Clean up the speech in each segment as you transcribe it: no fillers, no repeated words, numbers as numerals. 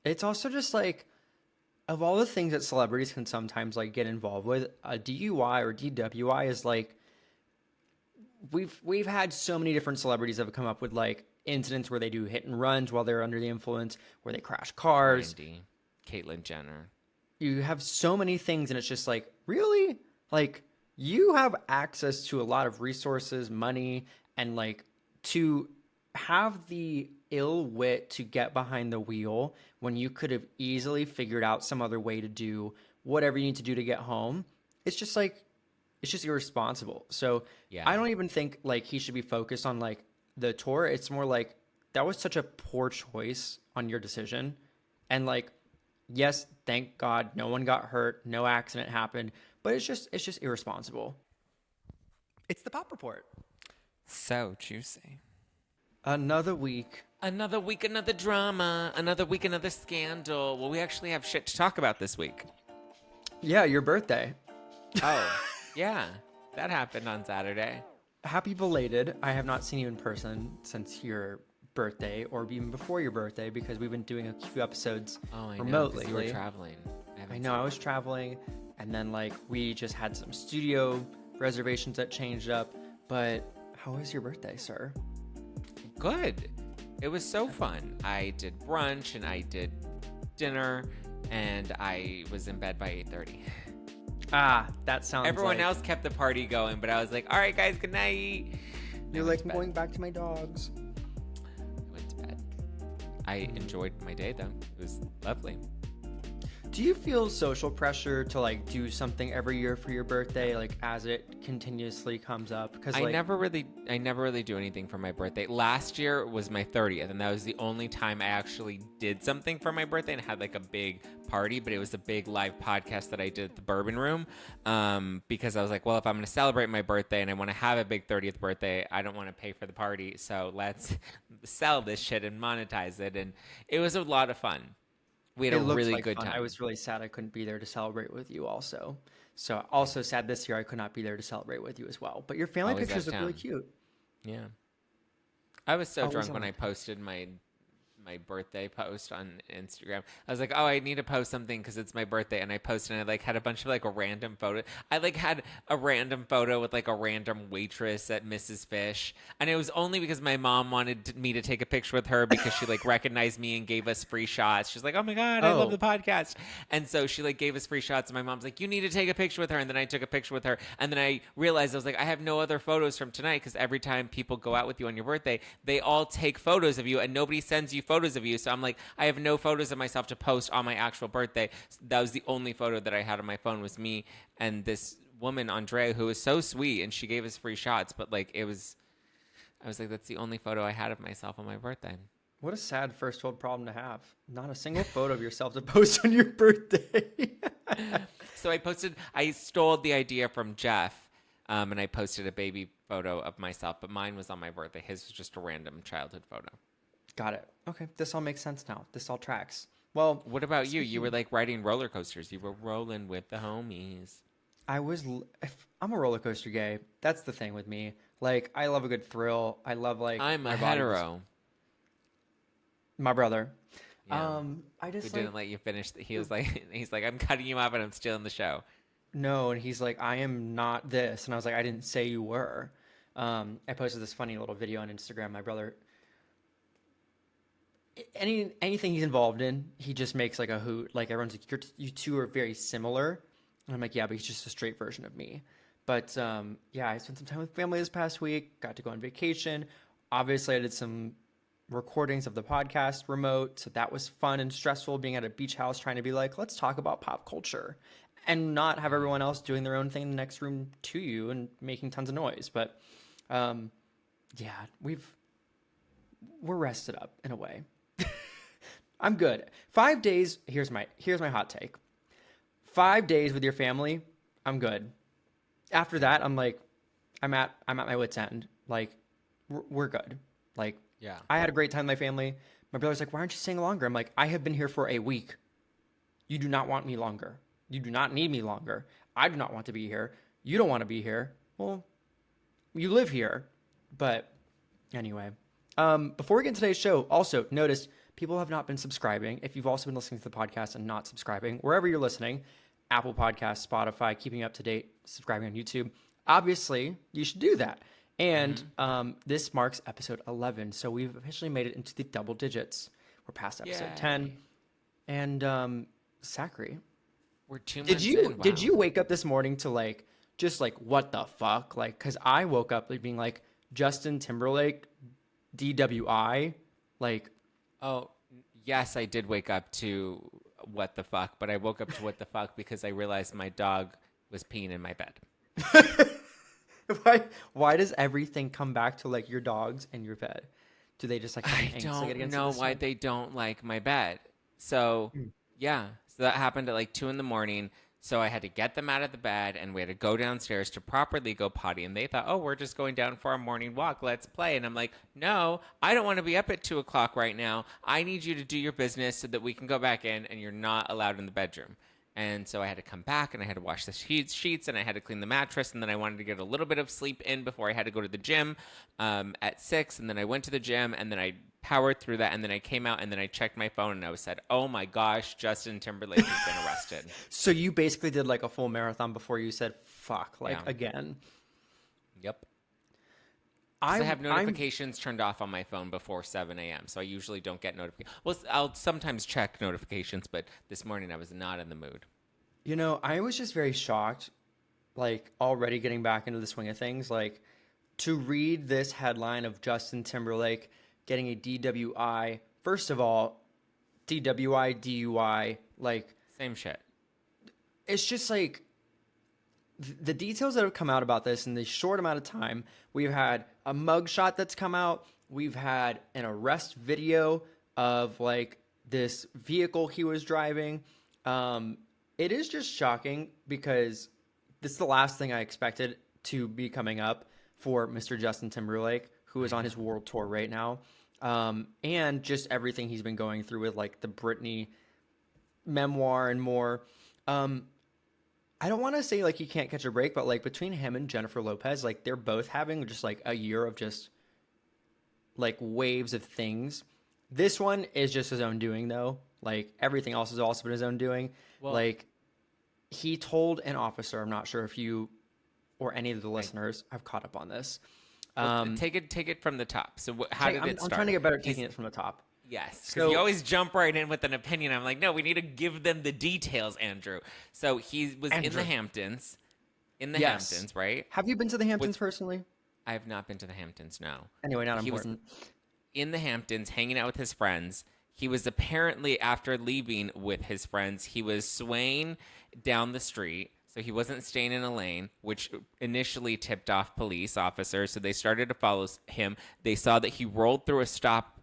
It's also just like, of all the things that celebrities can sometimes like get involved with, a DUI or DWI is like, we've had so many different celebrities that have come up with like incidents where they do hit and runs while they're under the influence, where they crash cars. Brandy, Caitlyn Jenner. You have so many things, and it's just like, really? Like, you have access to a lot of resources, money, and like to have the ill wit to get behind the wheel when you could have easily figured out some other way to do whatever you need to do to get home. It's just like, it's just irresponsible. So Yeah. I don't even think like he should be focused on like the tour. It's more like, that was such a poor choice on your decision. And like, yes, thank God no one got hurt, no accident happened, but it's just irresponsible. It's the Pop Report. So juicy. Another week. Another week, another drama. Another week, another scandal. Well, we actually have shit to talk about this week. Yeah, your birthday. Oh, yeah. That happened on Saturday. Happy belated. I have not seen you in person since your birthday or even before your birthday because we've been doing a few episodes Oh, I know, remotely. 'cause you were traveling. I know, I was traveling, and then like we just had some studio reservations that changed up. But how was your birthday, sir? Good. It was so fun. I did brunch and I did dinner, and I was in bed by 8:30. Ah, that sounds Everyone like... else kept the party going, but I was like, all right, guys, good night. You're like, I'm going back to my dogs. I went to bed. I enjoyed my day, though. It was lovely. Do you feel social pressure to like do something every year for your birthday, like as it continuously comes up? Because I like, never really do anything for my birthday. Last year was my 30th, and that was the only time I actually did something for my birthday and had like a big party. But it was a big live podcast that I did at the Bourbon Room, because I was like, well, if I'm going to celebrate my birthday and I want to have a big 30th birthday, I don't want to pay for the party, so let's sell this shit and monetize it. And it was a lot of fun. We had it a looked really like good fun. time. I was really sad I couldn't be there to celebrate with you also. So also sad this year I could not be there to celebrate with you as well. But your family Always pictures out look of really town. cute. Yeah. I was so Always drunk on when the I posted my birthday post on Instagram. I was like, oh, I need to post something because it's my birthday. And I posted, and I like had a bunch of like a random photo. I like had a random photo with like a random waitress at Mrs. Fish. And it was only because my mom wanted me to take a picture with her because she like recognized me and gave us free shots. She's like, oh my God, I love the Oh, podcast. And so she like gave us free shots. And my mom's like, you need to take a picture with her. And then I took a picture with her. And then I realized I was like, I have no other photos from tonight because every time people go out with you on your birthday, they all take photos of you and nobody sends you photos of you. So I'm like, I have no photos of myself to post on my actual birthday. That was the only photo that I had on my phone, was me and this woman, Andrea, who was so sweet, and she gave us free shots. But like, I was like, that's the only photo I had of myself on my birthday. what a sad first world problem to have. Not a single photo of yourself to post on your birthday. So I stole the idea from Jeff, and I posted a baby photo of myself, but mine was on my birthday. His was just a random childhood photo. Got it. Okay, this all makes sense now. This all tracks. Well, What about you? You were like riding roller coasters. You were rolling with the homies. I'm a roller coaster gay. That's the thing with me. Like, I love a good thrill. I love like I'm a my body was- hetero. my brother. Yeah. I Who just didn't let you finish. He's like, I'm cutting you off and I'm stealing the show. no, and he's like, I am not this, and I was like, I didn't say you were. I posted this funny little video on Instagram. My brother, anything he's involved in, he just makes like a hoot. Like everyone's like, you two are very similar, and I'm like, yeah, but he's just a straight version of me. But yeah, I spent some time with family this past week. Got to go on vacation. Obviously, I did some recordings of the podcast remote, so that was fun and stressful. Being at a beach house, trying to be like, let's talk about pop culture, and not have everyone else doing their own thing in the next room to you and making tons of noise. But yeah, we're rested up in a way. I'm good. 5 days. Here's my hot take. 5 days with your family, I'm good. After that, I'm like, I'm at my wit's end. Like, we're good. Like, Yeah. I had a great time with my family. My brother's like, why aren't you staying longer? I'm like, I have been here for a week. You do not want me longer. You do not need me longer. I do not want to be here. You don't want to be here. Well, you live here. But anyway, before we get into today's show, also noticed people have not been subscribing. If you've also been listening to the podcast and not subscribing, wherever you're listening, Apple Podcasts, Spotify, keeping you up to date, subscribing on YouTube, obviously you should do that. And this marks episode 11. So we've officially made it into the double digits. We're past episode 10. And Zachary, we're 2 months in. Wow. Did you wake up this morning to like, just like, what the fuck? Like, because I woke up like being like, Justin Timberlake, DWI, like. Oh, yes, I did wake up to what the fuck, but I woke up to what the fuck because I realized my dog was peeing in my bed. Why does everything come back to like your dogs and your bed? Do they just like I don't know why they don't like my bed. So yeah, so that happened at like 2 a.m. So I had to get them out of the bed and we had to go downstairs to properly go potty. And they thought, oh, we're just going down for our morning walk. Let's play. And I'm like, no, I don't want to be up at 2 o'clock right now. I need you to do your business so that we can go back in and you're not allowed in the bedroom. And so I had to come back and I had to wash the sheets and I had to clean the mattress. And then I wanted to get a little bit of sleep in before I had to go to the gym at 6. And then I went to the gym and then I powered through that. And then I came out and then I checked my phone and I said, oh my gosh, Justin Timberlake has been arrested. So you basically did like a full marathon before you said, fuck, like again. Yep. I have notifications turned off on my phone before 7 a.m. So I usually don't get notifications. Well, I'll sometimes check notifications, but this morning I was not in the mood. You know, I was just very shocked, like already getting back into the swing of things, like to read this headline of Justin Timberlake getting a DWI. First of all, DWI, DUI, like same shit. It's just like the details that have come out about this in this short amount of time. We've had a mugshot that's come out. We've had an arrest video of like this vehicle he was driving. It is just shocking because this is the last thing I expected to be coming up for Mr. Justin Timberlake, who is on his world tour right now. And just everything he's been going through with like the Britney memoir and more. I don't want to say like he can't catch a break, but like between him and Jennifer Lopez, like they're both having just like a year of just like waves of things. This one is just his own doing though. Like everything else has also been his own doing. Well, like he told an officer, I'm not sure if you or any of the listeners have caught up on this. Well, take it from the top. So how did it start? I'm trying to get better at taking it from the top. Yes, because you always jump right in with an opinion. I'm like, no, we need to give them the details, Andrew. So he was in the Hamptons. Hamptons, right? Have you been to the Hamptons personally? I have not been to the Hamptons, no. Anyway, not important. He was in the Hamptons hanging out with his friends. He was apparently, after leaving with his friends, he was swaying down the street. So he wasn't staying in a lane, which initially tipped off police officers. So they started to follow him. They saw that he rolled through a stop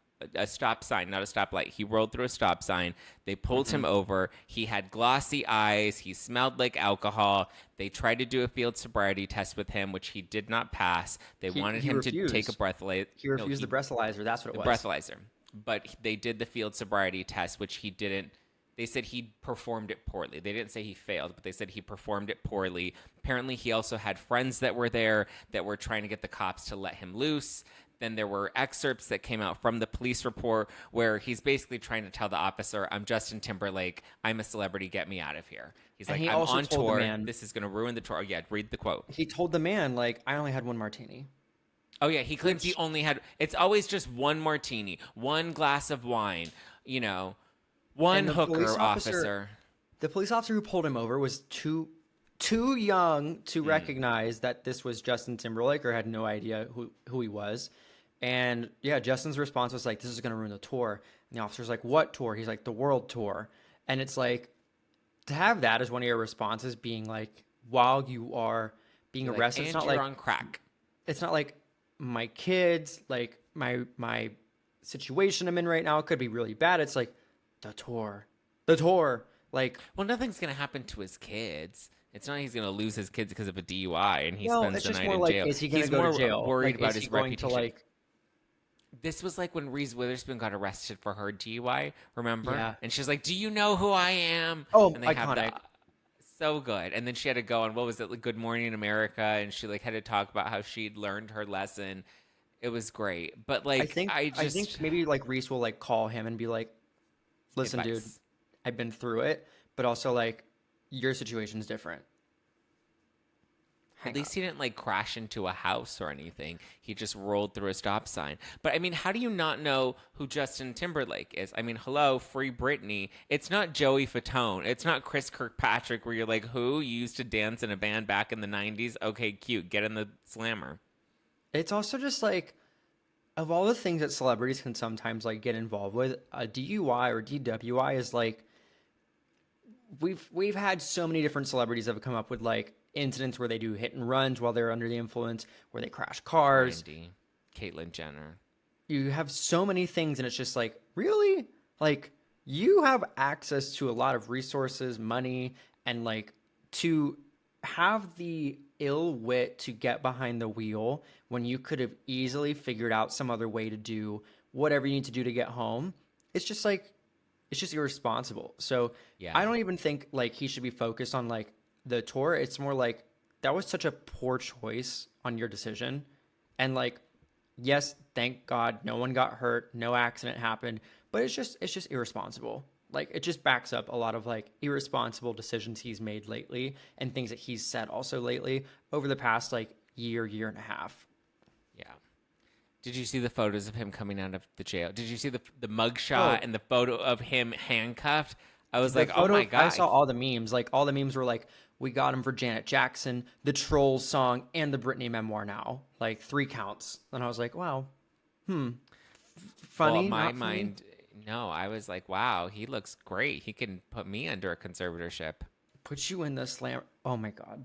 sign, not a stoplight. He rolled through a stop sign. They pulled him over. He had glossy eyes. He smelled like alcohol. They tried to do a field sobriety test with him, which he did not pass. They wanted him to take a breathalyzer. He refused the breathalyzer. That's what it was. The breathalyzer. But they did the field sobriety test, which he didn't. They said he performed it poorly. They didn't say he failed, but they said he performed it poorly. Apparently, he also had friends that were there that were trying to get the cops to let him loose. Then there were excerpts that came out from the police report where he's basically trying to tell the officer, I'm Justin Timberlake. I'm a celebrity. Get me out of here. He's like, I'm on tour. This is going to ruin the tour. Oh, yeah, read the quote. He told the man, like, I only had one martini. Oh, yeah, he claims he only had, it's always just one martini, one glass of wine, you know, one hooker officer. The police officer who pulled him over was too young to recognize that this was Justin Timberlake or had no idea who he was. And yeah, Justin's response was like, this is going to ruin the tour. And the officer's like, what tour? He's like, the world tour. And it's like, to have that as one of your responses being like, while you are being arrested, it's not like on crack. It's not like my kids, like my situation I'm in right now could be really bad. It's like the tour. Like, well, nothing's going to happen to his kids. It's not like he's going to lose his kids because of a DUI and he spends the night in jail. Is he going to go to jail? Worried about his reputation. This was like when Reese Witherspoon got arrested for her DUI, remember? Yeah. And she's like, do you know who I am? Oh, and they iconic. So good. And then she had to go on, what was it, like Good Morning America, and she like had to talk about how she'd learned her lesson. It was great. But I like, think I I think just maybe like Reese will like call him and be like, "Listen, dude, advice. I've been through it, but also like your situation's different. At Hang least up." he didn't like crash into a house or anything. He just rolled through a stop sign. But I mean, how do you not know who Justin Timberlake is? I mean, hello, free Britney. It's not Joey Fatone. It's not Chris Kirkpatrick where you're like, who? You used to dance in a band back in the 90s? Okay, cute. Get in the slammer. It's also just like of all the things that celebrities can sometimes like get involved with, a DUI or DWI is like we've had so many different celebrities that have come up with like incidents where they do hit and runs while they're under the influence, where they crash cars. Brandy, Caitlyn Jenner. You have so many things, and it's just like, really? Like, you have access to a lot of resources, money, and like to have the ill wit to get behind the wheel when you could have easily figured out some other way to do whatever you need to do to get home. It's just like, it's just irresponsible. So Yeah. I don't even think like he should be focused on like the tour. It's more like that was such a poor choice on your decision. And like, yes, thank God no one got hurt, no accident happened, but it's just irresponsible. Like it just backs up a lot of like irresponsible decisions he's made lately and things that he's said also lately over the past like year and a half. Yeah. Did you see the photos of him coming out of the jail? Did you see the mug Oh, shot and the photo of him handcuffed? I was the like, oh my photo, I God. saw all the memes. Like all the memes were like, we got him for Janet Jackson, the Trolls song, and the Britney memoir now. Like 3 counts. And I was like, wow, Well, funny, my not funny. mind, no, I was like, wow, he looks great. He can put me under a conservatorship. Put you in the slam. Oh my God.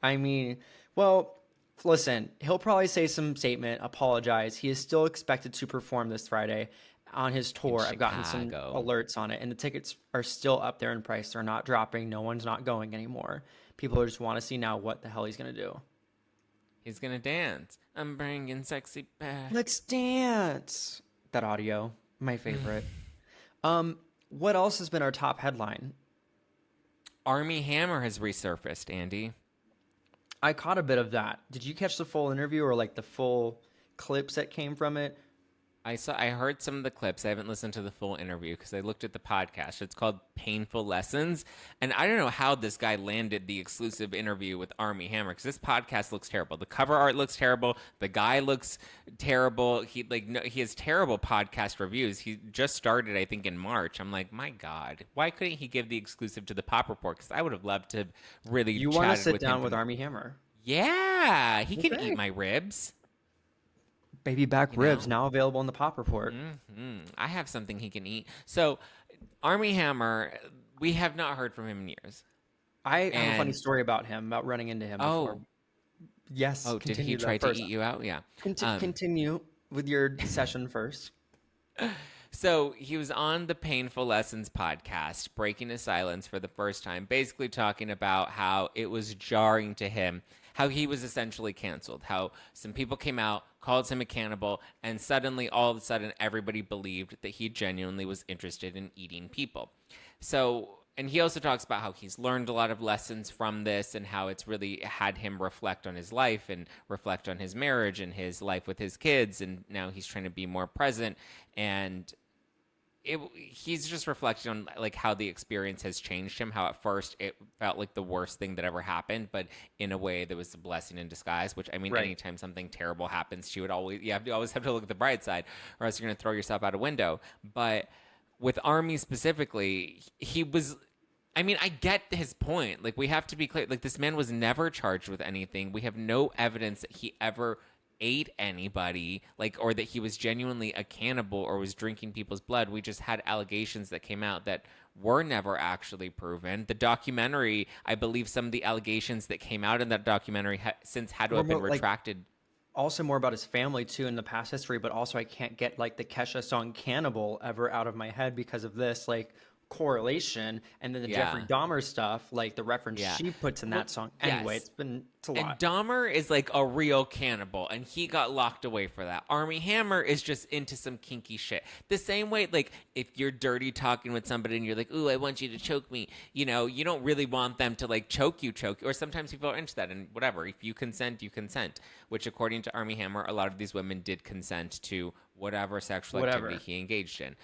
I mean, well, listen, he'll probably say some statement, apologize. He is still expected to perform this Friday on his In tour. I've gotten some Chicago. alerts on it, and the tickets are still up there in price. They're not dropping. No one's not going anymore. People just want to see now what the hell he's going to do. He's gonna dance. I'm bringing sexy back. Let's dance. That audio, my favorite. What else has been our top headline? Armie Hammer has resurfaced, Andy. I caught a bit of that. Did you catch the full interview or like the full clips that came from it? I heard some of the clips. I haven't listened to the full interview because I looked at the podcast. It's called Painful Lessons. And I don't know how this guy landed the exclusive interview with Armie Hammer because this podcast looks terrible. The cover art looks terrible. The guy looks terrible. He has terrible podcast reviews. He just started, I think, in March. I'm like, my God, why couldn't he give the exclusive to the Pop Report? Because I would have loved to really You want to chatted sit with down him. with Armie Hammer? Yeah, he can Okay. eat my ribs. Baby back You ribs know? now available in the Pop Report. I have something he can eat. So, Armie Hammer, we have not heard from him in years. I have a funny And story about him, about running into him before. oh, Yes, did he continue try that to first. eat you out? Yeah. Continue with your session first. So he was on the Painful Lessons podcast, breaking his silence for the first time, basically talking about how it was jarring to him, how he was essentially canceled, how some people came out, called him a cannibal, and suddenly, all of a sudden, everybody believed that he genuinely was interested in eating people. So, and he also talks about how he's learned a lot of lessons from this and how it's really had him reflect on his life and reflect on his marriage and his life with his kids. And now he's trying to be more present. And he's just reflecting on like how the experience has changed him, how at first it felt like the worst thing that ever happened, but in a way that was a blessing in disguise, which I mean, Right. anytime something terrible happens to you, you always have to look at the bright side or else you're going to throw yourself out a window. But with Armie specifically, he was, I mean, I get his point. Like, we have to be clear. Like, this man was never charged with anything. We have no evidence that he ever ate anybody, like, or that he was genuinely a cannibal or was drinking people's blood. We just had allegations that came out that were never actually proven. The documentary, I believe some of the allegations that came out in that documentary since had to have been More like retracted. also more about his family too in the past history, but also I can't get like the Kesha song "Cannibal" ever out of my head because of this. Like, correlation, and then the Jeffrey Dahmer stuff, like the reference she puts in that song. Anyway, it's a lot. And Dahmer is like a real cannibal, and he got locked away for that. Armie Hammer is just into some kinky shit. The same way, like, if you're dirty talking with somebody and you're like, ooh, I want you to choke me, you know, you don't really want them to, like, choke you. Or sometimes people are into that, and whatever. If you consent, you consent. Which, according to Armie Hammer, a lot of these women did consent to whatever sexual activity he engaged in.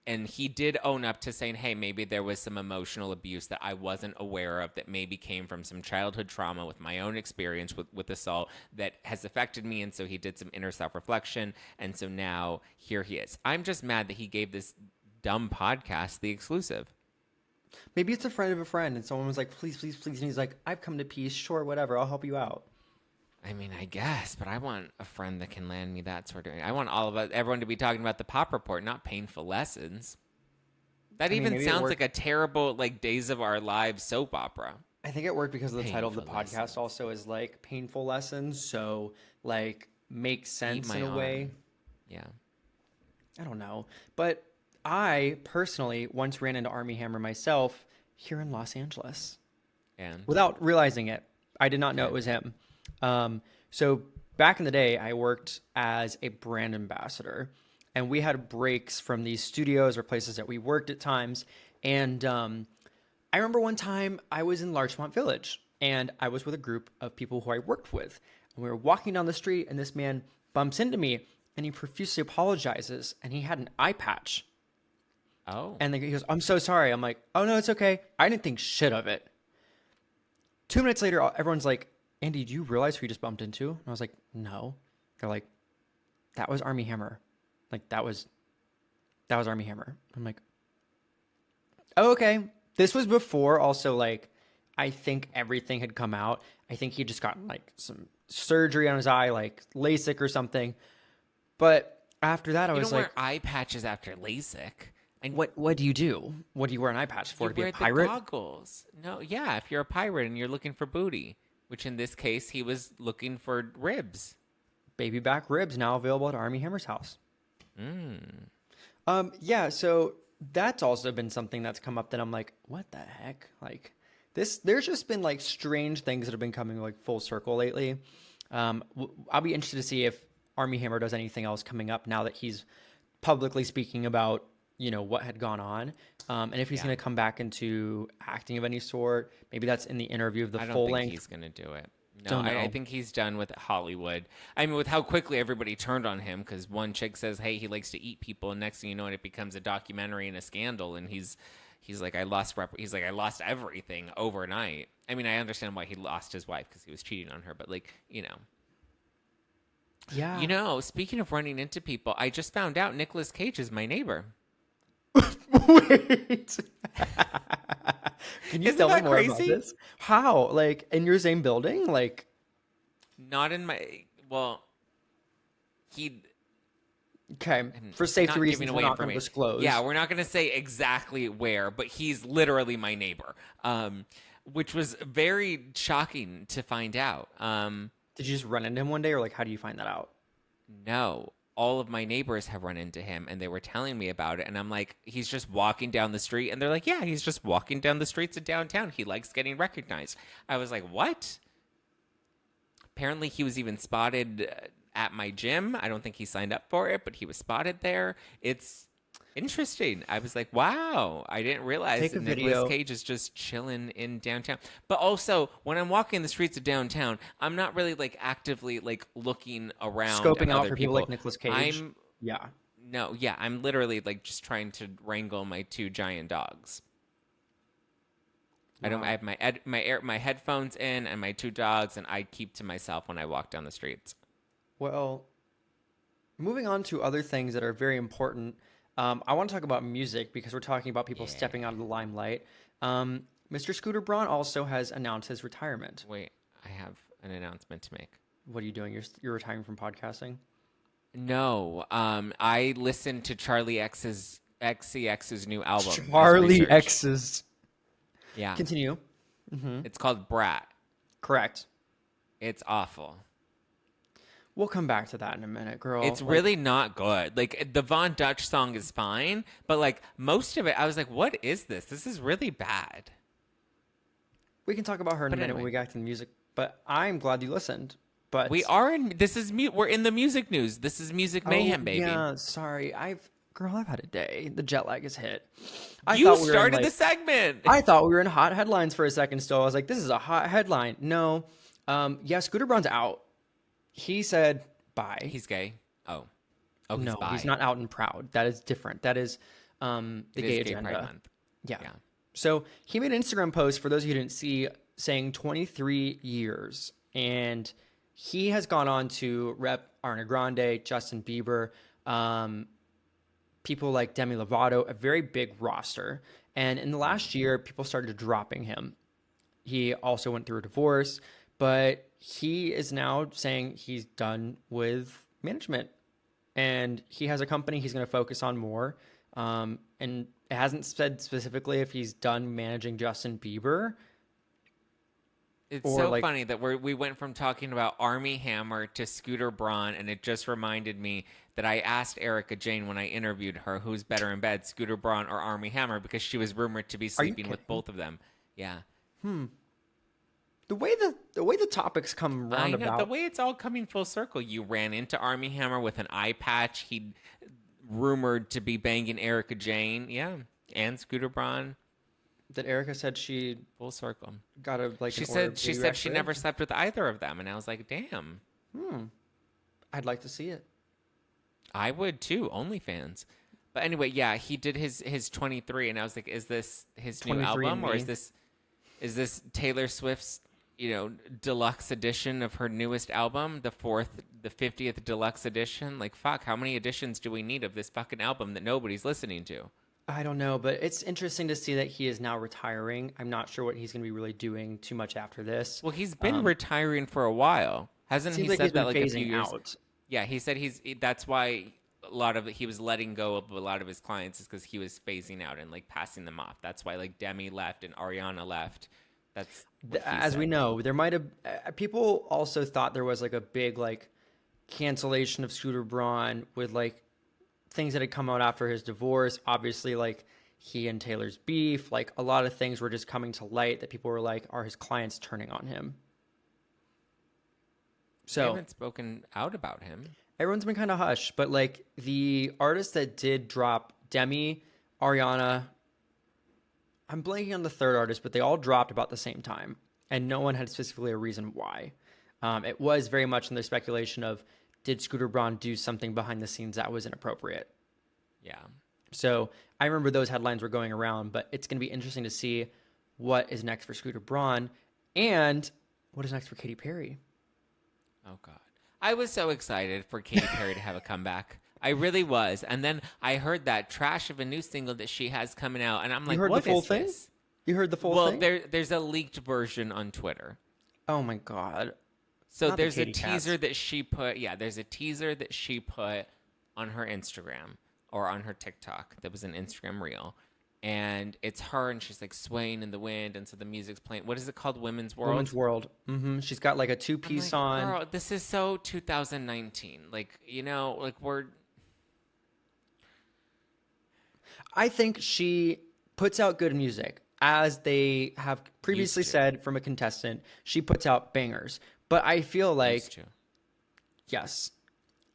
And he did own up to saying, hey, maybe there was some emotional abuse that I wasn't aware of that maybe came from some childhood trauma with my own experience with assault that has affected me. And so he did some inner self-reflection. And so now here he is. I'm just mad that he gave this dumb podcast the exclusive. Maybe it's a friend of a friend. And someone was like, please, please, please. And he's like, I've come to peace. Sure, whatever. I'll help you out. I mean, I guess, but I want a friend that can land me that sort of. I want everyone to be talking about the Pop Report, not Painful Lessons. That even sounds like a terrible, like, Days of Our Lives soap opera. I think it worked because of the title of the podcast also is like Painful Lessons, so like makes sense in a way. Yeah, I don't know, but I personally once ran into Armie Hammer myself here in Los Angeles, and without realizing it, I did not know it was him. So back in the day, I worked as a brand ambassador, and we had breaks from these studios or places that we worked at times. And I remember one time I was in Larchmont Village, and I was with a group of people who I worked with. And we were walking down the street, and this man bumps into me, and he profusely apologizes, and he had an eye patch. Oh. And then he goes, I'm so sorry. I'm like, oh, no, it's okay. I didn't think shit of it. 2 minutes later, everyone's like, Andy, do you realize who you just bumped into? And I was like, no. They're like, that was Armie Hammer. Like, that was Armie Hammer. I'm like, oh, okay. This was before also, like, I think everything had come out. I think he just gotten, like, some surgery on his eye, like LASIK or something. But after that, I was like... You don't wear eye patches after LASIK. And what do you do? What do you wear an eye patch for? To be a pirate? You wear the goggles. No, yeah, if you're a pirate and you're looking for booty. Which in this case, he was looking for ribs. Baby back ribs now available at Armie Hammer's house. Mm. Yeah, so that's also been something that's come up that I'm like, what the heck? Like this, there's just been like strange things that have been coming like full circle lately. I'll be interested to see if Armie Hammer does anything else coming up now that he's publicly speaking about, you know, what had gone on. And if he's going to come back into acting of any sort, maybe that's in the interview of the full length. I don't think he's going to do it. No, I think he's done with Hollywood. I mean, with how quickly everybody turned on him, because one chick says, hey, he likes to eat people, and next thing you know, it becomes a documentary and a scandal, and he's like, I lost everything overnight. I mean, I understand why he lost his wife, because he was cheating on her, but, like, you know. Yeah. You know, speaking of running into people, I just found out Nicolas Cage is my neighbor. Wait. Can you tell me more crazy? about this? How? Like in your same building? Like not in my he okay. For safety reasons, we're not going to disclose. Yeah, we're not going to say exactly where, but he's literally my neighbor. Which was very shocking to find out. Did you just run into him one day, or like how do you find that out? No. All of my neighbors have run into him, and they were telling me about it. And I'm like, he's just walking down the street. And they're like, yeah, he's just walking down the streets of downtown. He likes getting recognized. I was like, what? Apparently, he was even spotted at my gym. I don't think he signed up for it, but he was spotted there. It's interesting. I was like, wow, I didn't realize that Nicolas Cage is just chilling in downtown. But also, when I'm walking the streets of downtown, I'm not really like actively like looking around, scoping out for people like Nicolas Cage. I'm literally like just trying to wrangle my two giant dogs. Wow. I have my headphones in and my two dogs, and I keep to myself when I walk down the streets. Well, moving on to other things that are very important. I want to talk about music because we're talking about people stepping out of the limelight. Mr. Scooter Braun also has announced his retirement. Wait, I have an announcement to make. What are you doing? You're retiring from podcasting? No. I listened to Charlie XCX's new album. Charlie X's. Yeah. Continue. It's called Brat. Correct. It's awful. We'll come back to that in a minute, girl. It's really not good. Like the Von Dutch song is fine, but like most of it, I was like, what is this? This is really bad. We can talk about her in a But minute when anyway, we get to the music, but I'm glad you listened. we But are in this is we're in the music news. This is music oh mayhem, baby. yeah, sorry. I've had a day. The jet lag has hit. You started the segment. I thought we were in hot headlines for a second still. I was like, this is a hot headline. No. Yeah, Scooter Braun's out. He said bye. He's gay. Oh. Oh, he's No, bi. he's not out and proud. That is different. That is the gay Gay agenda. Pride Month. Yeah. Yeah. So he made an Instagram post for those of you who didn't see, saying 23 years. And he has gone on to rep Ariana Grande, Justin Bieber, people like Demi Lovato, a very big roster. And in the last year, people started dropping him. He also went through a divorce, but he is now saying he's done with management. And he has a company he's going to focus on more. And it hasn't said specifically if he's done managing Justin Bieber. It's Or, so like- funny that we went from talking about Armie Hammer to Scooter Braun, and it just reminded me that I asked Erica Jane when I interviewed her, who's better in bed, Scooter Braun or Armie Hammer, because she was rumored to be sleeping with both of them. Yeah. The way the topics come I know, roundabout. the way it's all coming full circle. You ran into Armie Hammer with an eye patch. He rumored to be banging Erica Jane. Yeah. And Scooter Braun. that Erica said she Full circle. got a like. She an order said she baby said back she rib. never slept with either of them, and I was like, damn. I'd like to see it. I would too, OnlyFans. But anyway, yeah, he did his 23, and I was like, is this his new 23 album, or and is this Taylor Swift's deluxe edition of her newest album, the 50th deluxe edition? Like, fuck, how many editions do we need of this fucking album that nobody's listening to? I don't know, but it's interesting to see that he is now retiring. I'm not sure what he's going to be really doing too much after this. Well, he's been retiring for a while, hasn't he? Seems like Said he's been that like a few phasing years. out. Yeah, he said that's why a lot of he was letting go of a lot of his clients is because he was phasing out and like passing them off. That's why like Demi left and Ariana left. That's what he As said. we know, there might have people also thought there was like a big like cancellation of Scooter Braun with like things that had come out after his divorce. Obviously, like he and Taylor's beef, like a lot of things were just coming to light that people were like, are his clients turning on him? They So haven't spoken out about him. everyone's been kind of hush, but like the artists that did drop, Demi, Ariana, I'm blanking on the third artist, but they all dropped about the same time, and no one had specifically a reason why. It was very much in the speculation of, did Scooter Braun do something behind the scenes that was inappropriate? Yeah. So I remember those headlines were going around, but it's going to be interesting to see what is next for Scooter Braun and what is next for Katy Perry. Oh God. I was so excited for Katy Perry to have a comeback. I really was. And then I heard that trash of a new single that she has coming out, and I'm like, You heard what the full is thing? this? You heard the full Well, thing? there's a leaked version on Twitter. Oh my God. So Not the there's a Katy teaser Cats. that she put. Yeah, there's a teaser that she put on her Instagram or on her TikTok. That was an Instagram reel, and it's her, and she's like swaying in the wind, and so the music's playing. What is it called? Women's World. Women's World. She's got like a I'm two-piece like, on. Girl, this is so 2019. Like like we're. I think she puts out good music. As they have previously Used to. said from a contestant, she puts out bangers. But I feel like, used to. yes,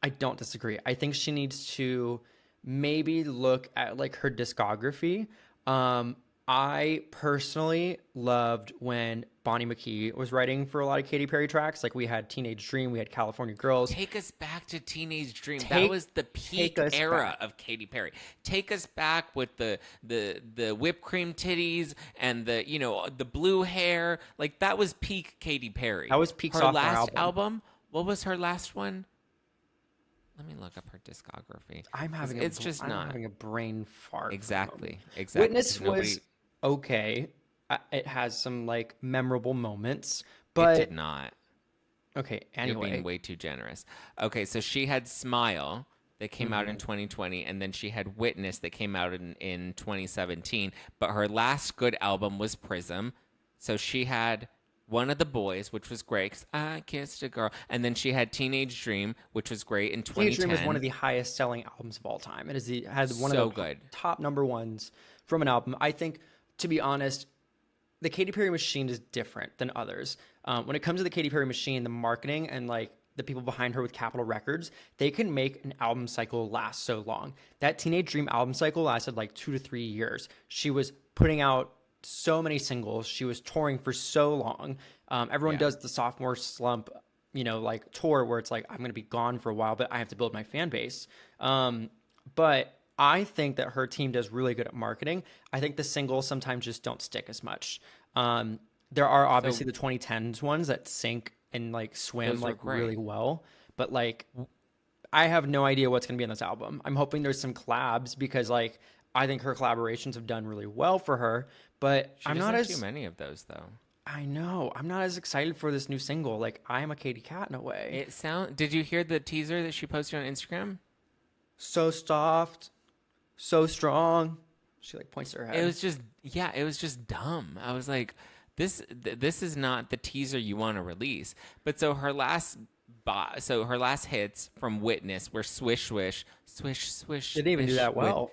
I don't disagree. I think she needs to maybe look at like her discography. I personally loved when Bonnie McKee was writing for a lot of Katy Perry tracks. Like we had Teenage Dream, we had California Girls. Take us back to Teenage Dream. That Take- was the peak take us era back. of Katy Perry. Take us back with the whipped cream titties and the blue hair. Like that was peak Katy Perry. That was peak her sophomore last album. What was her last one? Let me look up her discography. I'm having It's just I'm not having a brain fart. for a exactly. moment. Exactly. Witness Nobody- was okay. It has some like memorable moments, It but did not. okay. You're Anyway, being way too generous. Okay, so she had Smile that came out in Mm-hmm. 2020, and then she had Witness that came out in 2017. But her last good album was Prism. So she had One of the Boys, which was great, 'cause I Kissed a Girl. And then she had Teenage Dream, which was great in Teenage Dream 2010. is one of the highest selling albums of all time. It is had one of So the good. top number ones from an album. I think, to be honest, the Katy Perry machine is different than others. When it comes to the Katy Perry machine, the marketing and like the people behind her with Capitol Records, they can make an album cycle last so long. That Teenage Dream album cycle lasted like 2 to 3 years. She was putting out so many singles. She was touring for so long. Everyone does the sophomore slump, like tour where it's like, I'm going to be gone for a while, but I have to build my fan base. But I think that her team does really good at marketing. I think the singles sometimes just don't stick as much. There are obviously the 2010s ones that sink and like swim Those were like great. really well, but like I have no idea what's going to be on this album. I'm hoping there's some collabs because like I think her collaborations have done really well for her, but She I'm doesn't not have as too many of those, though. I know. I'm not as excited for this new single. Like I am a Katy Cat in a way. Did you hear the teaser that she posted on Instagram? So soft, so strong. She like points to her head. It was just dumb. I was like, this is not the teaser you want to release. But so her last hits from Witness were Swish Swish, Swish Swish. Didn't even do that well.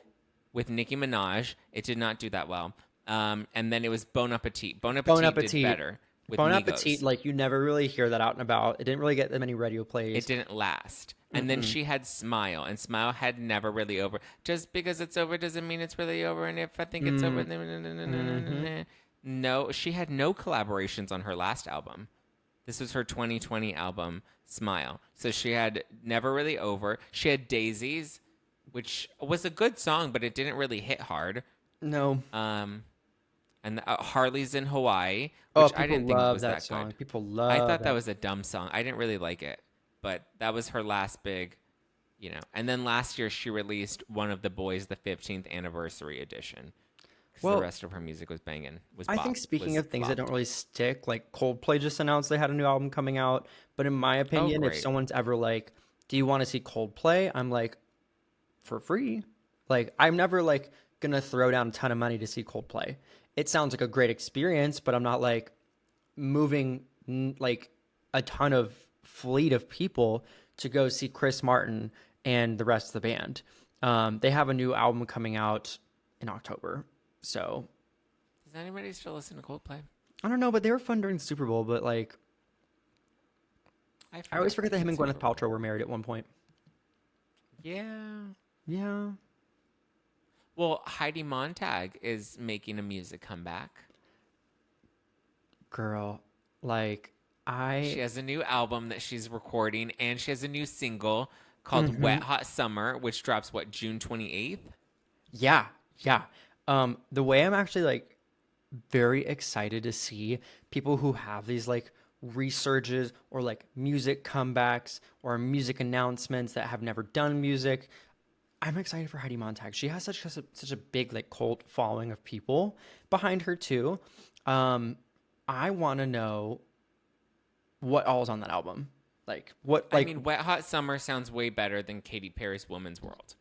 With Nicki Minaj. It did not do that well. And then it was Bon Appetit. Bon Bon Appetit did Appetit. better with Bon Migos. Appetit, like you never really hear that out and about. It didn't really get that many radio plays. It didn't last. And then she had Smile, and Smile had Never Really Over. Just because it's over doesn't mean it's really over, and if I think it's over, no, she had no collaborations on her last album. This was her 2020 album, Smile. So she had Never Really Over. She had Daisies, which was a good song, but it didn't really hit hard. No. And Harley's in Hawaii, Oh, which people I didn't think love was that that song. good. People love I thought that was a dumb song. I didn't really like it, but that was her last big, And then last year she released One of the Boys, the 15th anniversary edition. Because the rest of her music was banging. I think speaking of things that don't really stick, like Coldplay just announced they had a new album coming out. But in my opinion, if great. someone's ever like, do you want to see Coldplay? I'm like, for free. Like, I'm never like going to throw down a ton of money to see Coldplay. It sounds like a great experience, but I'm not like moving like a ton of fleet of people to go see Chris Martin and the rest of the band. They have a new album coming out in October. So does anybody still listen to Coldplay? I don't know, but they were fun during the Super Bowl. But like, I always forget that him and Gwyneth Paltrow were married at one point. Yeah. Yeah. Well, Heidi Montag is making a music comeback. Girl, like She has a new album that she's recording, and she has a new single called Wet Hot Summer, which drops, June 28th? Yeah. The way I'm actually like very excited to see people who have these like resurges or like music comebacks or music announcements that have never done music. I'm excited for Heidi Montag. She has such a big like cult following of people behind her too. I want to know what all is on that album. Like what? Like, I mean, Wet Hot Summer sounds way better than Katy Perry's Woman's World.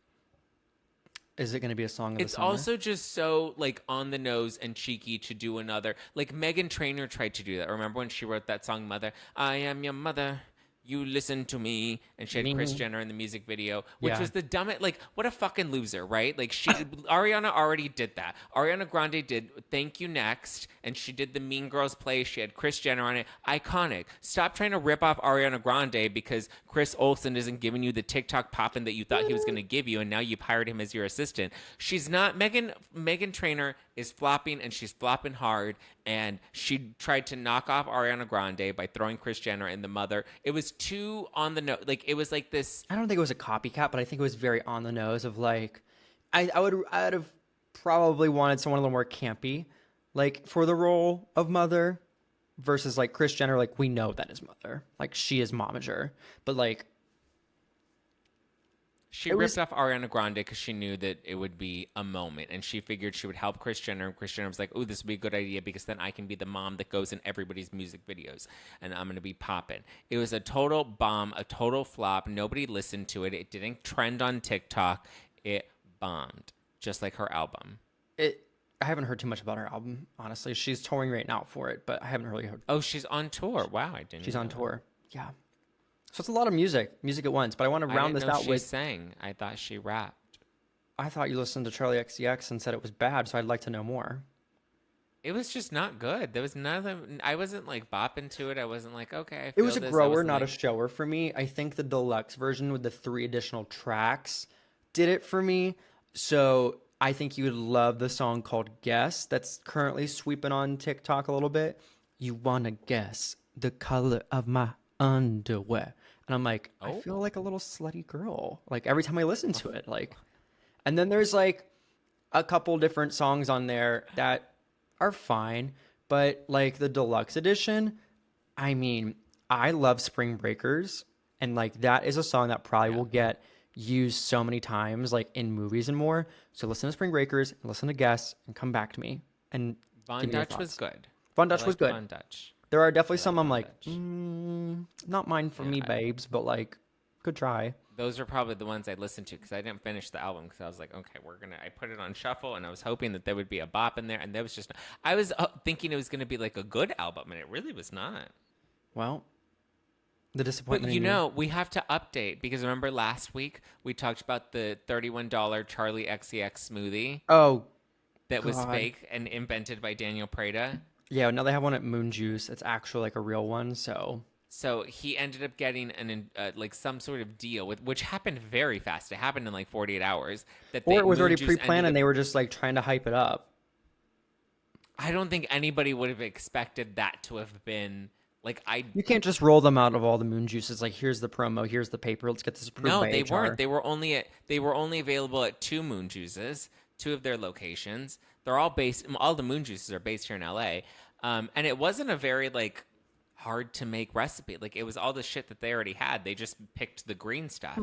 Is it going to be a song of the It's summer? also just so like on the nose and cheeky to do another. Like Meghan Trainor tried to do that. Remember when she wrote that song "Mother"? I am your mother. You listen to me, and she had Kris Jenner in the music video, which was the dumbest. Like, what a fucking loser, right? Like, Ariana already did that. Ariana Grande did "Thank You Next," and she did the Mean Girls play. She had Kris Jenner on it. Iconic. Stop trying to rip off Ariana Grande because Chris Olsen isn't giving you the TikTok poppin' that you thought he was going to give you, and now you've hired him as your assistant. She's not. Meghan Trainor is flopping, and she's flopping hard. And she tried to knock off Ariana Grande by throwing Kris Jenner in the Mother. It was too on the nose. Like, it was like this. I don't think it was a copycat, but I think it was very on the nose of like, I would have probably wanted someone a little more campy, like for the role of Mother versus like Kris Jenner. Like we know that is Mother. Like she is momager, but like. She ripped off Ariana Grande because she knew that it would be a moment, and she figured she would help Kris Jenner. And Kris Jenner was like, "Oh, this would be a good idea because then I can be the mom that goes in everybody's music videos, and I'm gonna be popping." It was a total bomb, a total flop. Nobody listened to it. It didn't trend on TikTok. It bombed, just like her album. I haven't heard too much about her album, honestly. She's touring right now for it, but I haven't really heard. Oh, she's on tour. Wow, I didn't She's know on that. tour. Yeah. So it's a lot of music at once. But I want to I round didn't this know out she with. sang. I thought she rapped. I thought you listened to Charlie XCX and said it was bad, so I'd like to know more. It was just not good. There was nothing. I wasn't like bopping to it. I wasn't like, okay, I It feel was a this. I grower, wasn't not a like, shower for me. I think the deluxe version with the 3 additional tracks did it for me. So I think you would love the song called Guess that's currently sweeping on TikTok a little bit. You wanna guess the color of my underwear. And I'm like, I oh, feel like a little slutty girl. Like every time I listen to it. Like, and then there's like a couple different songs on there that are fine, but like the deluxe edition, I mean, I love Spring Breakers, and like that is a song that probably yeah. will get used so many times, like in movies and more. So listen to Spring Breakers, and listen to Guess, and come back to me and Von give me your Dutch was thoughts. good. Von I Dutch was liked good. Von Dutch. There are I definitely like some I'm Von like, Dutch. not mine for Yeah, me, babes, but like, good try. those are probably the ones I listened to because I didn't finish the album because I was like, okay, I put it on shuffle and I was hoping that there would be a bop in there, and there was just. I was thinking it was going to be like a good album, and it really was not. Well, the But disappointment you in you. know, we have to update because remember last week we talked about the $31 Charlie XCX smoothie Oh, that was God. fake and invented by Daniel Prada. Yeah, now they have one at Moon Juice. It's actually like a real one, so. So he ended up getting like some sort of deal with which happened very fast. It happened in like 48 hours. Or it was Moon already Juice pre-planned ended and up- they were just like trying to hype it up. I don't think anybody would have expected that to have been like I. You can't just roll them out of all the Moon Juices. Like, here's the promo, here's the paper. Let's get this approved No, by they HR. weren't. They were only available at 2 Moon Juices, 2 of their locations. They're all based. All the Moon Juices are based here in LA, and it wasn't a very like hard to make recipe. Like it was all the shit that they already had. They just picked the green stuff.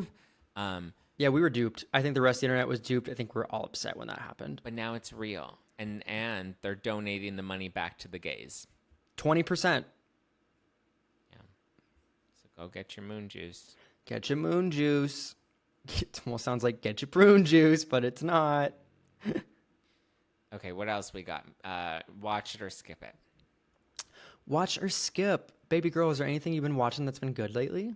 Yeah, we were duped. I think the rest of the internet was duped. I think we're all upset when that happened. But now it's real, and they're donating the money back to the gays. 20%. Yeah. So go get your Moon Juice. Get your Moon Juice. It almost sounds like get your prune juice, but it's not. Okay, what else we got? Watch it or skip it. Watch or skip. Baby girl, is there anything you've been watching that's been good lately?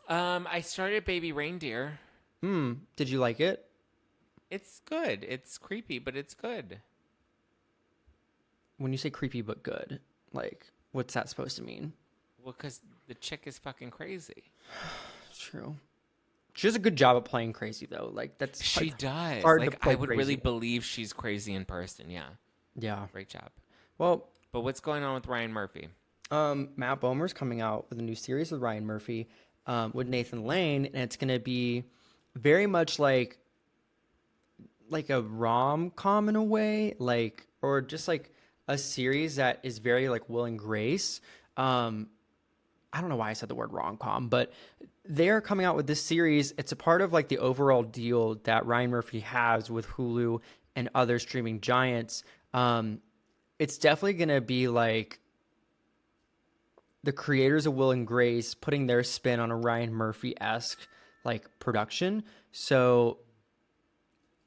I started Baby Reindeer. Did you like it? It's good. It's creepy, but it's good. When you say creepy but good, like, what's that supposed to mean? Well, because the chick is fucking crazy. It's true. She does a good job at playing crazy, though. Like, that's She does. hard to Like, play I would really crazy. believe she's crazy in person. Yeah. Yeah. Great job. Well, But what's going on with Ryan Murphy? Matt Bomer's coming out with a new series with Ryan Murphy, with Nathan Lane, and it's going to be very much like a rom-com in a way, like, or just like a series that is very like Will and Grace. I don't know why I said the word rom-com, but they're coming out with this series. It's a part of like the overall deal that Ryan Murphy has with Hulu and other streaming giants. It's definitely going to be like the creators of Will and Grace putting their spin on a Ryan Murphy-esque like production. So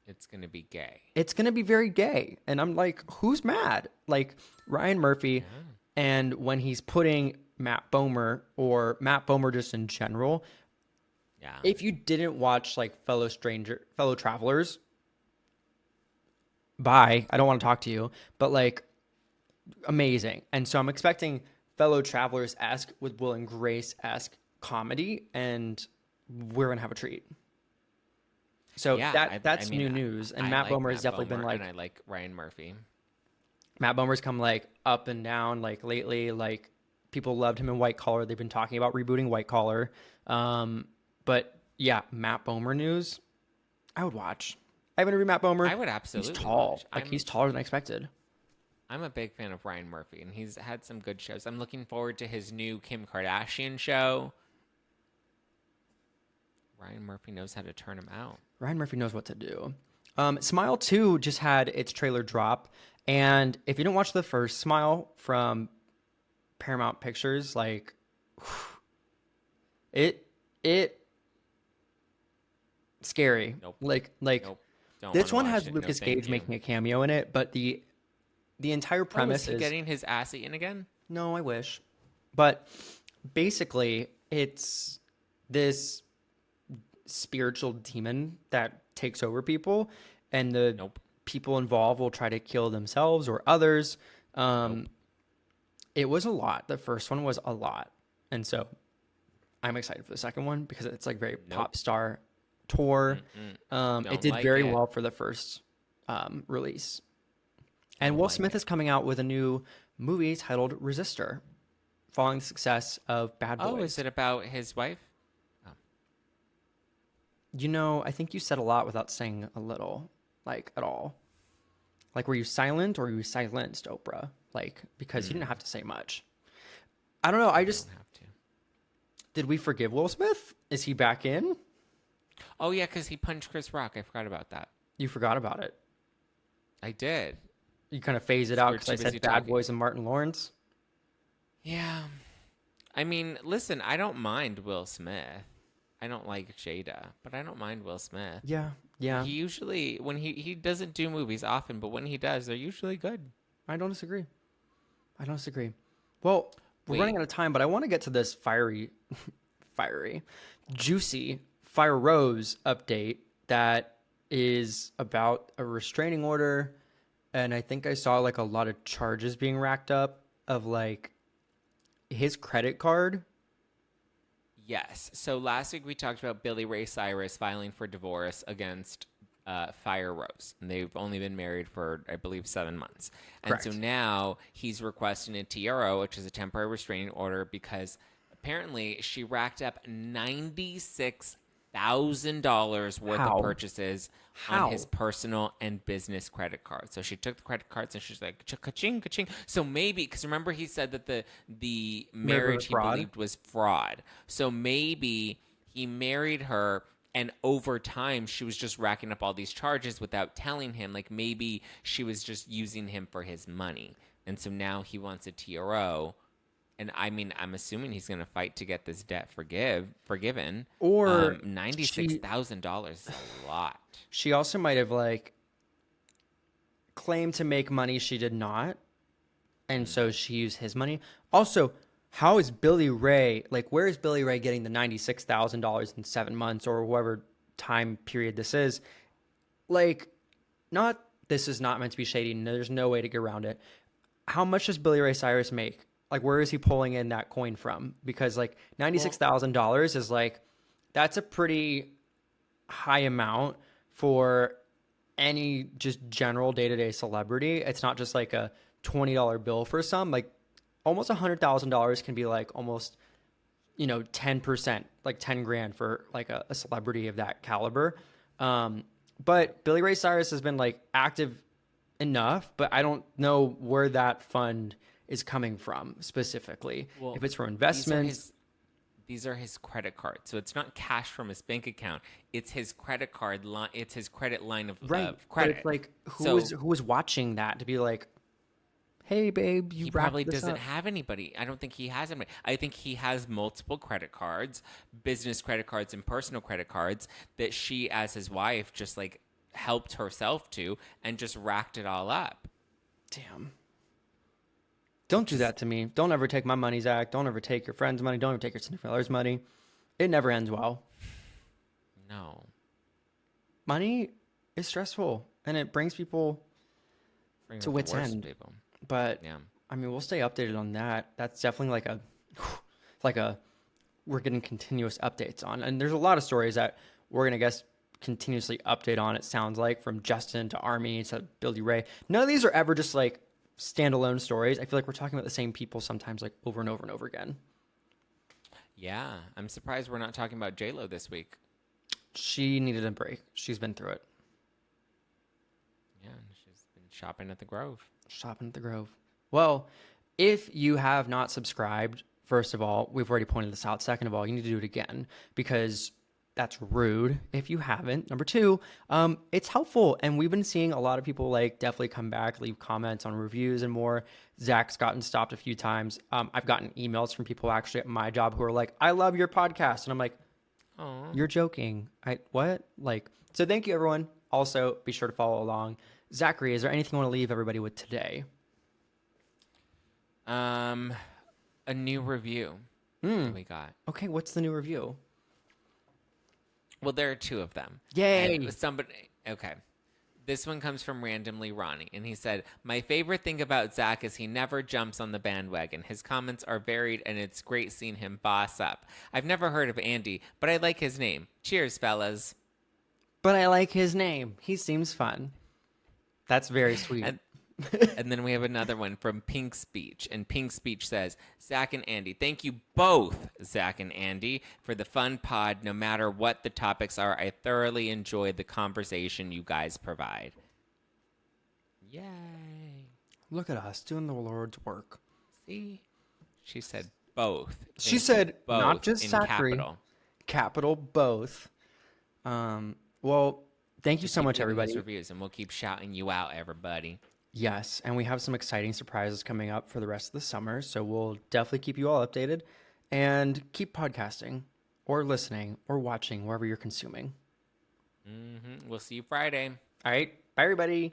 It's going to be gay. it's going to be very gay. And I'm like, who's mad? Like Ryan Murphy. And when he's putting Matt Bomer or Matt Bomer just in general, Yeah. if you didn't watch like Fellow Travelers, bye. I don't want to talk to you, but like amazing. And so I'm expecting Fellow Travelers-esque with Will and Grace-esque comedy, and we're going to have a treat. So yeah, that's I mean, new news. And I Matt like Bomer has Matt definitely Bomer, been like, and I like Ryan Murphy. Matt Bomer's come like up and down like lately. Like people loved him in White Collar. They've been talking about rebooting White Collar. But yeah, Matt Bomer news, I would watch. I haven't read Matt Bomer. I would absolutely. He's tall. watch. Like he's taller than I expected. I'm a big fan of Ryan Murphy, and he's had some good shows. I'm looking forward to his new Kim Kardashian show. Ryan Murphy knows how to turn him out. Ryan Murphy knows what to do. Smile 2 just had its trailer drop. And if you didn't watch the first Smile from Paramount Pictures, like it scary. Nope. Like Nope. Don't want This to one watch has it. No, Lucas thank Gage you. making a cameo in it, but the entire Oh, premise is he is getting his ass eaten again? no, I wish. But basically, it's this spiritual demon that takes over people, and the Nope. people involved will try to kill themselves or others. Nope. It was a lot. The first one was a lot. And so I'm excited for the second one because it's like very pop star tour. It Don't did like very it. well for the first release. And Don't Will like Smith it. is coming out with a new movie titled Resistor, following the success of Bad Boys. Oh, is it about his wife? You know, I think you said a lot without saying a little, like at all. Like, were you silent or were you silenced, Oprah? Like, because you didn't have to say much. I don't know. I just, Don't have to. did we forgive Will Smith? Is he back in? Oh yeah, because he punched Chris Rock. I forgot about that. You forgot about it. I did. You kind of phase it out We're because I too said busy Bad talking. Boys and Martin Lawrence. Yeah. I mean, listen, I don't mind Will Smith. I don't like Jada, but I don't mind Will Smith. Yeah, yeah. He usually, when he doesn't do movies often, but when he does, they're usually good. I don't disagree. Well, we're Wait. running out of time, but I want to get to this juicy Fire Rose update that is about a restraining order. And I think I saw like a lot of charges being racked up of like his credit card. Yes. So last week we talked about Billy Ray Cyrus filing for divorce against Fire Rose. And they've only been married for, I believe, 7 months. And so Correct. now he's requesting a TRO, which is a temporary restraining order, because apparently she racked up $96,000 worth How? of purchases How? on his personal and business credit cards. So she took the credit cards and she's like, ka-ching, ka-ching. So maybe, because remember he said that the marriage he fraud? believed was fraud. So maybe he married her and over time she was just racking up all these charges without telling him. Like maybe she was just using him for his money. And so now he wants a TRO. And I mean, I'm assuming he's going to fight to get this debt forgiven. Or $96,000 is a lot. She also might have like claimed to make money she did not. And so she used his money. Also, how is Billy Ray, like, where is Billy Ray getting the $96,000 in 7 months or whatever time period this is? Like, this is not meant to be shady. No, there's no way to get around it. How much does Billy Ray Cyrus make? Like, where is he pulling in that coin from? Because, like, $96,000 is like, that's a pretty high amount for any just general day-to-day celebrity. It's not just like a $20 bill for some. Like, almost $100,000 can be like almost, 10%, like 10 grand for like a celebrity of that caliber. But Billy Ray Cyrus has been like active enough, but I don't know where that fund is coming from specifically. Well, if it's for investments. These are his credit cards. So it's not cash from his bank account. It's his credit card line. It's his credit line of Right. credit. But it's like, who is watching that to be like, hey, babe, you He wrapped probably this doesn't up. have anybody. I don't think he has anybody. I think he has multiple credit cards, business credit cards and personal credit cards that she, as his wife, just like helped herself to and just racked it all up. Damn. Don't do that to me. Don't ever take my money, Zach. Don't ever take your friend's money. Don't ever take your significant other's money. It never ends well. No. Money is stressful, and it brings people Brings to up the wit's worst end. people. But Yeah. I mean, we'll stay updated on that. That's definitely like a we're getting continuous updates on. And there's a lot of stories that we're gonna guess continuously update on. It sounds like, from Justin to Armie to Billy Ray. None of these are ever just like standalone stories. I feel like we're talking about the same people sometimes, like over and over and over again. Yeah. I'm surprised we're not talking about J-Lo this week. She needed a break. She's been through it. Yeah. She's been shopping at the Grove. Shopping at the Grove. Well, if you have not subscribed, first of all, we've already pointed this out. Second of all, you need to do it again because that's rude if you haven't. Number two, it's helpful. And we've been seeing a lot of people like definitely come back, leave comments on reviews and more. Zach's gotten stopped a few times. I've gotten emails from people actually at my job who are like, I love your podcast. And I'm like, Oh. you're joking. What? Like, so thank you everyone. Also, be sure to follow along. Zachary, is there anything you want to leave everybody with today? A new review that we got. Okay, what's the new review? Well, there are two of them. Yay! And okay. This one comes from Randomly Ronnie, and he said, "My favorite thing about Zack is he never jumps on the bandwagon. His comments are varied, and it's great seeing him boss up. I've never heard of Andy, but I like his name. Cheers, fellas." But I like his name. He seems fun. That's very sweet. And then we have another one from Pink Speech. And Pink Speech says, "Zack and Andy, thank you both, Zack and Andy, for the fun pod. No matter what the topics are, I thoroughly enjoy the conversation you guys provide." Yay. Look at us doing the Lord's work. See? She said both. She said both not just in Zachary. Capital both. Well, thank you so much, everybody. Reviews, and we'll keep shouting you out, everybody. Yes, and we have some exciting surprises coming up for the rest of the summer, so we'll definitely keep you all updated. And keep podcasting, or listening, or watching, wherever you're consuming. We'll see you Friday. All right, bye, everybody.